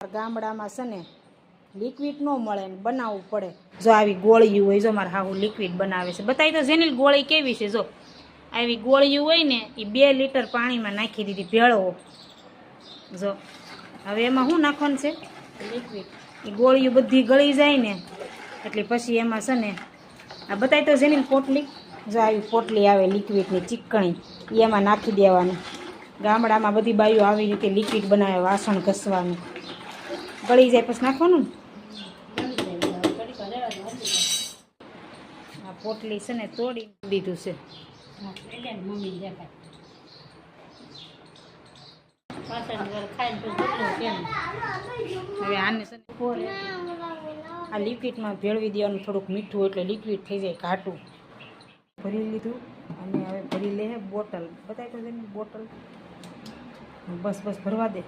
ગામડામાં છે ને લિક્વિડ ન મળે ને બનાવવું પડે. જો આવી ગોળીયું હોય, જો મારે હાહુ લિક્વિડ બનાવે છે. બતાવી તો જેની ગોળી કેવી છે. જો આવી ગોળીયું હોય ને એ 2 લીટર પાણીમાં નાખી દીધી ભેળવો. જો હવે એમાં શું નાખવાનું છે? લિક્વિડ. એ ગોળીયું બધી ગળી જાય ને એટલે પછી એમાં છે ને આ બતાવી તો જેની પોટલી, જો આવી પોટલી આવે લિક્વિડની ચીકણી, એમાં નાખી દેવાનું. ગામડામાં બધી બાઈઓ આવી રીતે લિક્વિડ બનાવે, વાસણ ઘસવાનું. ગળી જાય પછી નાખવાનું ને આ પોટલી છે ને તોડી દીધું છે. હવે આને છે ને આ લિક્વિડમાં ભેળવી દેવાનું, થોડુંક મીઠું એટલે લિક્વિડ થઈ જાય ઘાટું. ભરી લીધું અને હવે ભરી લે બોટલ. બતાવી તો બોટલ બસ ભરવા દે.